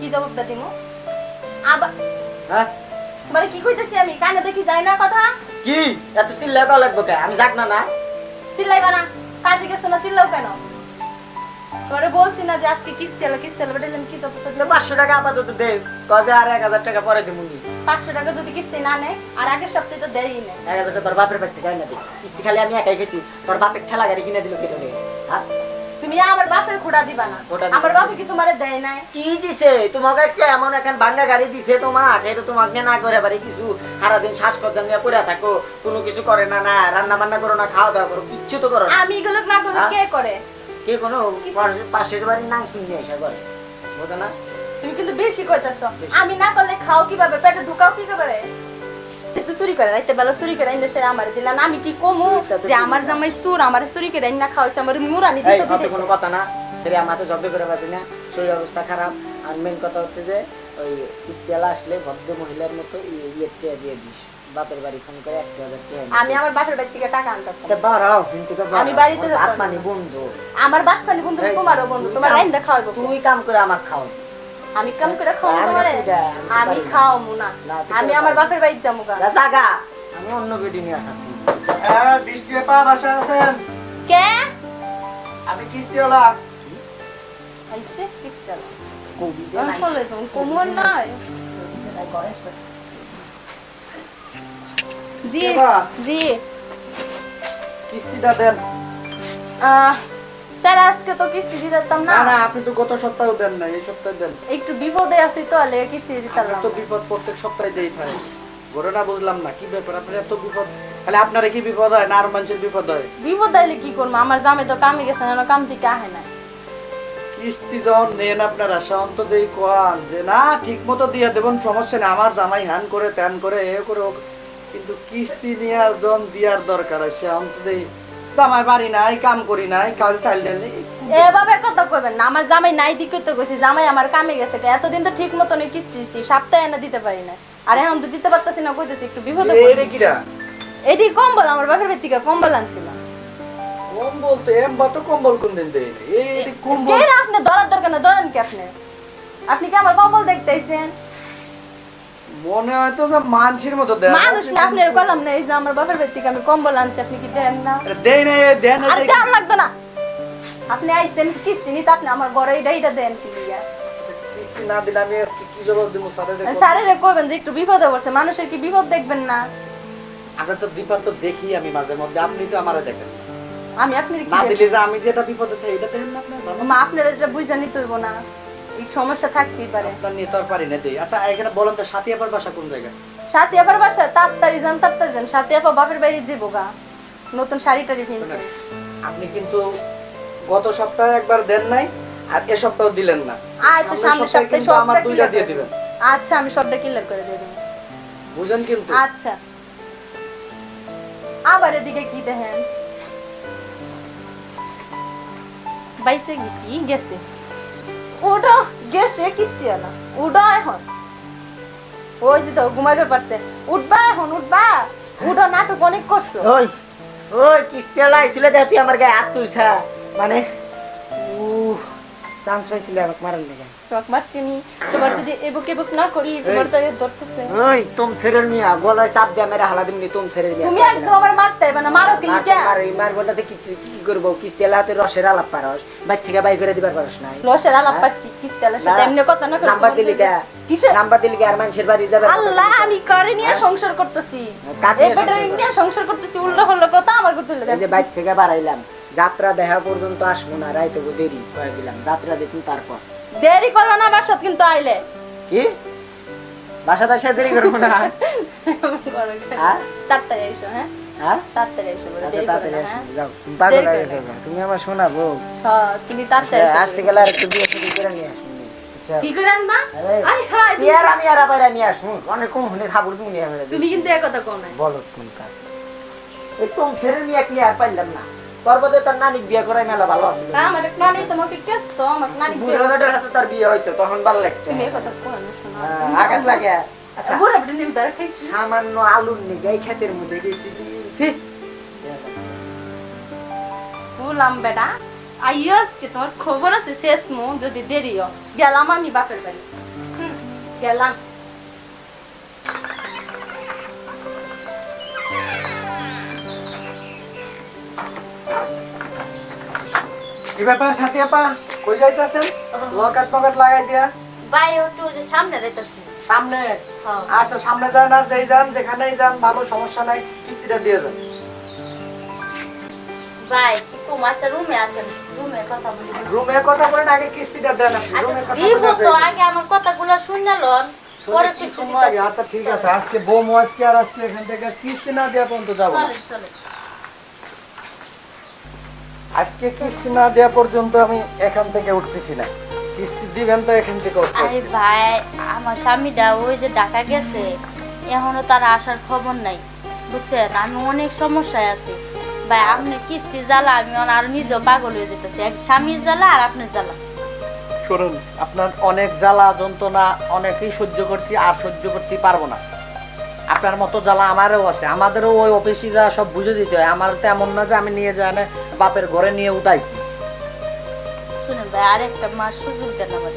কি জবাবটা দিমু আবার হ্যাঁ তোমারে কি কইতেছি আমি কানে দেখি যায় না কথা কি এত চিল্লা কল লাগবে কে আমি যাক না না চিল্লাইবা না কাজে গেছো না চিল্লাও কেন তোমারে বলছি না যে আজকে কিস্তি এলো বললাম কি জবাবটা দিমু 500 টাকা আপাতত দে কবে আর 1000 টাকা পরে দিমু 500 টাকা যদি কিস্তি না নেয় আর আগের সপ্তাহে তো দেয়ই না 1000 টাকা তোর বাপের বাড়ি থেকে না দে কিস্তি খালি আমি একাই গেছি তোর বাপের ঠেলা গাড়ি কিনে দিল কে তোরে হ্যাঁ তুমি আমার বাপের খোড়া দিবা না আমার বাপে কি তোমারে দেয় নাই কি দিছে তোমাকে কি এমন এখন ভাঙা গাড়ি দিছে তোমাকে এটা তোমাকে না করে পারে কিছু সারা দিন শ্বাসকষ্ট নিয়ে পড়ে থাকো কোনো কিছু করে না না রান্না বান্না করো না খাওয়া দাওয়া করো কিচ্ছু তো করো না আমি এগুলো না করলে কে করে কে কোনো পাশের বাড়ির নাম শুনছে এসে করে বুঝো না তুমি কিন্তু বেশি কইতাছো আমি না করলে খাও কিভাবে পেটে ঢুকাও কি করে তুই চুরি করে রাইতে বেলা চুরি করে আইনা সে আমার দিলা না আমি কি কমু যে আমার জামাই সুর আমার চুরি করে আইনা খাওয়াইছে আমার মুরানি দিতে এই কত কোনো কথা না সেরে আমাতে জব্দ করে পাবি না সেই অবস্থা খারাপ আর মেন কথা হচ্ছে যে ওই ইস্তেলা আসলে ভদ্র মহিলার মতো ইয়েটা দিয়ে দিস বাপের বাড়ি ফোন করে 1000 টাকা আমি আমার বাপের বাড়ি থেকে টাকা আনতাম তে বাড়াও কিন্তু আমি বাড়িতে ভাত পানি বন্ধু আমার ভাত পানি বন্ধু তোমারও বন্ধু তোমার রাইন্দা খাওয়াইবো তুই কাম করে আমাকে খাও আমি কাম করে খাওয়াবো তোমারে আমি খাওয়ামু না আমি আমার বাপের বাড়ি যামু গা জাগা আমি অন্য বেডি নিয়ে আসা বৃষ্টি পা বাসা আছেন কে আমি কিস্তিওয়ালা আইছে কিস্তাল কবি যে নাই আসলে তুমি কমন নয় জি জি কিস্তিটা দেন স্যার আজকে তো কিস্তি দিতাম না না না আপনি তো গত সপ্তাহে দেন না এই সপ্তাহে দেন একটু বিপদে আছি তো আলে কিস্তি দিতাম আমি তো বিপদ প্রত্যেক সপ্তাহে দেই থাকে ঘটনা বুঝলাম না কি ব্যাপার আপনার এত বিপদ তাহলে আপনারা কি বিপদ হয় না আর মানুষের বিপদ হয় বিপদ আইলে কি করবো আমার জামে তো কামে গেছে না কাম থেকে আহে না কিস্তি যখন নেন আপনারা সেখন তো দেই কোয়ান যে না ঠিক মতো দিয়ে দেবেন সমস্যা নেই আমার জামাই হ্যান করে ত্যান করে এ করে কিন্তু কিস্তি নেওয়ার জন দেওয়ার দরকার আছে সেখন তো দেই তো আমার বাড়ি নাই কাম করি নাই কাল চাইল নেই এভাবে কথা কইবেন না আমার জামাই নাই দিকে তো কইছি জামাই আমার কামে গেছে এতদিন তো ঠিক মতো নেই কিস্তি দিছি সপ্তাহে এনে দিতে পারি না আর এখন তো দিতে পারতাছি না কইতেছি একটু বিপদে এটা কিরা এডি কম্বল আমার বাপের বাড়ি থেকে কম্বল আনছিল কম্বল তো এমবা তো কম্বল কোন দিন দেই এই কম্বল কে আপনি ধরার দরকার না ধরেন কি আপনি কি আমার কম্বল দেখতে আইছেন মনে হয় তো যে মানসির মতো দেন মানুষ না আপনি কলম না এই যে আমার বাপের বাড়ি থেকে আমি কম্বল আনছি আপনি কি দেন না দেই না দেন আর দাম লাগতো না আপনি আইছেন কিস্তি নিতে আপনি আমার বড় এইটা দেন কি লিয়া কিস্তি না দিলে আমি কি জবাব দেব স্যারের স্যারেরে কইবেন যে একটু বিপদে পড়ছে মানুষের কি বিপদ দেখবেন না আমরা তো বিপদ তো দেখি আমি মাঝে মধ্যে আপনি তো আমারে দেখেন আমি আপনার কি না দিলে যে আমি যেটা বিপদে থাকি এটা দেখেন না আপনার মা আপনার এটা বুঝা নিতে হইব না এই সমস্যা থাকতেই পারে আপনার নিয়ে তো আর পারি না দেই আচ্ছা এখানে বলেন তো সাথিয়াপার বাসা কোন জায়গায় সাথী আপার বাসা তাড়াতাড়ি যান সাথী আপা বাপের বাড়ি যাবো গা নতুন শাড়ি টাড়ি কিনছে আপনি কিন্তু গত সপ্তাহে একবার দেন নাই আর এ সপ্তাহে দিলেন না আচ্ছা সামনের সপ্তাহে কিন্তু আমার সবটা দুইটা ক্লিয়ার দিয়ে দিয়ে দিবেন দিবেন আচ্ছা আমি সবটা ক্লিয়ার করে দিয়ে দেব বুঝেন কিন্তু আচ্ছা আবার এদিকে কি দেখেন বাইচে গেছে ওটা গেছে কিস্তি আলা উঠা এখন ওই যে তো ঘুমাইতে পারছে উঠবা এখন উঠবা উঠো নাটক অনেক করছো ওই ওই কিস্তেলা আইছিল দেখ তুই আমার গায়ে হাত তুলছা মানে চান্স পাইছিল আমাকে মারার লেগে তোমাকে মারছি আমি তোমার যদি এবক না করি তোমার তো ধরতেছে ওই তুম ছেড়ের মিয়া গলায় চাপ দিয়ে মেরে হালা দিমনি তুম ছেড়ের মিয়া তুমি একদম আমার মারতে মানে মারো কি লিখা আর এই মারবটাতে কি কি করব কিস্তেলা হাতে রসের আলাপ পারস বাইর থেকে বাই করে দিবার পারস নাই লসের আলাপ পারছি কিস্তালের সাথে এমনি কথা না করে নাম্বার দিলি কা কিসের নাম্বার দিলি কি আর মানুষের বাড়ি যাবে আল্লাহ আমি করে নিয়ে সংসার করতেছি কাকে এই বেটা নিয়ে সংসার করতেছি উল্টো হল্লো কথা আমার করতে তুলে এই যে বাইর থেকে বাড়াইলাম যাত্রা দেখা পর্যন্ত আসবো না রাইতে দেরি করে দিলাম যাত্রা দেখুন তারপর দেরি করবে না বাসাত কিন্তু আইলে কি বাসাতে এসে দেরি করবো না হ্যাঁ? তাড়াতাড়ি এসো হ্যাঁ হ্যাঁ তাড়াতাড়ি এসো বলে আচ্ছা দেরি করবে তাড়াতাড়ি না, আসো হ্যাঁ? যাও পাগল দেরি হয়ে করে গেছো তুমি আমার শোনাবো হ্যাঁ তুমি তাড়াতাড়ি এসো আসতে গেলে আর একটু বিয়ে শুরু করে নিয়ে আসুন আচ্ছা কি করে আনবা আরে, আই হাই কি আর আমি আর বাইরে নিয়ে আসুন অনেক কম হলে খাবার তুমি নিয়ে আসবে তুমি কিন্তু এক কথা কও না বলো কোন কাজ একটু ফেরে নিয়ে কি আর পাইলাম না পর্বতে তোর নানি বিয়ে করাই মেলা ভালো আছে আমার নানি তোমাকে কেসতো আমার নানি বুড়োটার হাতে তোর বিয়ে হইতো তখন ভালো লাগতো তুমি এক কথা কও না শোনো আঘাত লাগে আচ্ছা বুড়া বুড়ি নিম দর খাইছি সামান্য আলুর নিগে এই ক্ষেতের মধ্যে গেছি কি সি কুলাম বেটা আইও আজকে তোমার খবর আছে শেষ মু যদি দেরিও গেলাম আমি বাপের বাড়ি গেলাম। কি ব্যাপার সাথী আপা, কই যাইতাছেন? লকাট পকেট লাগাই দিয়া ভাই একটু যে সামনে যাইতাছি। সামনে। হ্যাঁ। আচ্ছা সামনে যান আর যেই যান যেখানেই যান ভালো, সমস্যা নাই, কিস্তিটা দিয়ে যান। ভাই কি কম আচ্ছা রুমে আসেন, রুমে কথা বলি। রুমে কথা বলেন, আগে কিস্তিটা দেন আপনি। আচ্ছা রুমে কথা দিব বলে তো, আগে আমার কথাগুলো শুনে লন পরে কি কিস্তি সময়? দিতাছি। আচ্ছা ঠিক আছে, আজকে বোম আজকে আর আজকে এখান থেকে কিস্তি না দেওয়া পর্যন্ত যাবো না। চলেন চলেন। আজকে কিস্তি না দেওয়া পর্যন্ত আমি এখান থেকে উঠতেছি না। কিস্তি দিবেন তো এখান থেকে আরে উঠতেছি। ভাই আমার স্বামীটা ওই যে ঢাকা গেছে, এখনো তার আসার খবর নাই বুঝছেন। আমি অনেক সমস্যায় আছি ভাই, আপনার কিস্তি জ্বালা আমি আর নিজেও পাগল হয়ে যেতেছি। এক স্বামীর জ্বালা আর আপনার জ্বালা। শুনুন, আপনার অনেক জ্বালা যন্ত্রণা অনেকেই সহ্য করছি, আর সহ্য করতে পারবো না। আপনার মতো জ্বালা আমারও আছে, আমাদেরও ওই অফিসে যা সব বুঝে দিতে হয়। আমার তো এমন না যে আমি নিয়ে যাই না বাপের ঘরে নিয়ে উঠাই। শুনেন ভাই আর একটা মাস সুযোগ দেন আমার।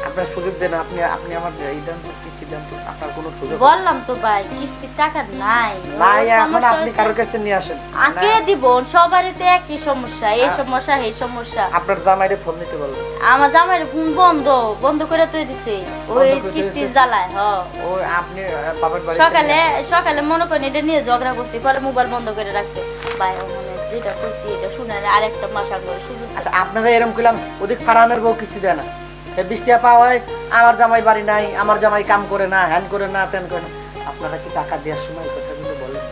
আপনার সুযোগ দেন, আপনি আপনি আমার এই দেন তো, কিস্তি দেন তো, আপনার কোনো সুযোগ বললাম তো ভাই কিস্তির টাকা নাই। নাই। ওর এখন সমস্যা আপনি হয়েছে। কারোর কাছে নিয়ে আসেন। আগে না, দিব সবারই তো একই সমস্যা, এই সমস্যা এই সমস্যা। আপনার জামাইরে ফোন দিতে বলবেন। আমার জামাইয়ের ফোন বন্ধ বন্ধ করে তুই দিছে ওই বন্ধ করে কিস্তি দিয়েছে? জ্বালায়। হ ওই আপনি বাপের বাড়ি সকালে সকালে মনে করেন এটা নিয়ে ঝগড়া করছি, পরে মোবাইল বন্ধ করে রাখছে। ভাই মানে যেটা করছি এটা শুনে আর একটা মাস আগে শুধু। আচ্ছা আপনারা এরকম করলাম, ওদিক ফারানের বউ কিস্তি দেয় না, বৃষ্টি পাওয়া হয় আমার জামাই বাড়ি নাই, আমার জামাই কাম করে না, হ্যান করে না, তেন করে না। আপনারা কি টাকা দেওয়ার সময় কথাগুলো বলেন?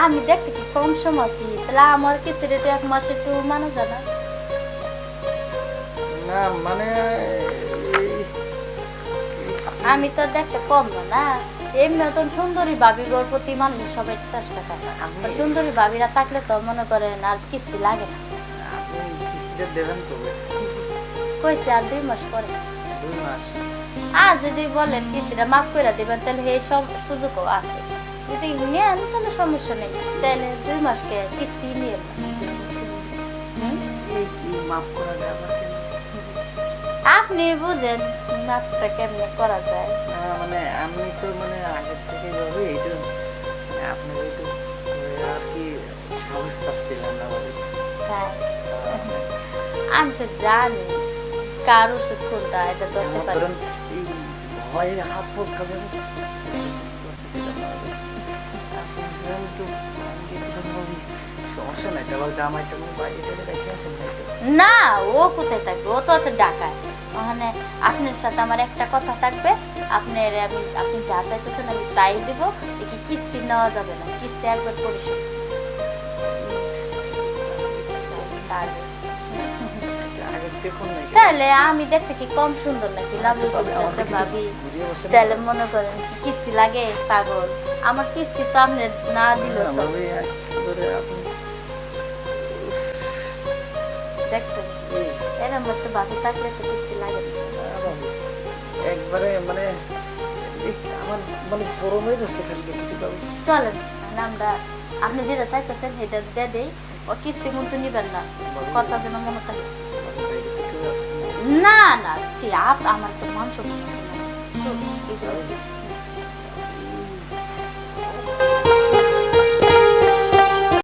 আমি দেখতে কি কম সময় আছি, তাহলে আমার কিস্তিটা একটু এক মাস একটু মানা যায় না? না মানে আমি তো দেখতে কম না এমনি তো সুন্দরী ভাবি গোর প্রতি মানুষের সবাই চেষ্টা করে। আর সুন্দরী ভাবিরা থাকলে তো মনে করেন আর কিস্তি লাগে না। আপনি কিস্তিটা দেবেন কবে? কইছে আর 2 মাস পরে। 2 মাস? আর যদি বলেন কিস্তিটা মাফ করে দিবেন তাহলে এই সব সুযোগও আছে। যদি নেন তাহলে সমস্যা নেই, তাহলে 2 মাসকে কিস্তি নিয়ে এই কি মাফ করা যায় আবার কেন? আপনি বুঝেন মাফটা কেমনে করা যায়। না মানে আমি তো মানে আগের থেকে ভাবি এটা মানে আপনার একটু আর কি সাহস পাচ্ছিলাম না বলে। তাই আমি তো জানি কার ওষুধ কোনটা এটা ধরতে পারি। ধরেন এই ভয়ে হাত পা খাবেন সমস্যা নাই, তাহলে জামাইটা বাইরে থেকে রেখে আসেন নাই তো? না ও কোথায় থাকবে, ও তো আছে ঢাকায়। ওখানে আপনার সাথে আমার একটা কথা থাকবে, আপনার আমি আপনি যা চাইতেছেন আমি তাই দিব। কি কিস্তি নেওয়া যাবে না, কিস্তি একবার পরিশোধ। আগে দেখুন নাই তাহলে আমি দেখতে কি কম সুন্দর নাকি লাভলি ভাবি? তাহলে মনে করেন কি কিস্তি লাগে পাগল? আমার কিস্তি তো আপনি না দিল দেখছেন। এরম একটা ভাবি থাকলে তো কিস্তি লাগে না। একবারে মানে আমার মানে গরম হয়ে যাচ্ছে খালি কিছু পাবো। চলেন আমরা আপনি যেটা চাইতেছেন সেটা দিয়ে দেই, ও কিস্তি কিন্তু নিবেন না, কথা যেন মনে থাকে। না না আমার তো মাংস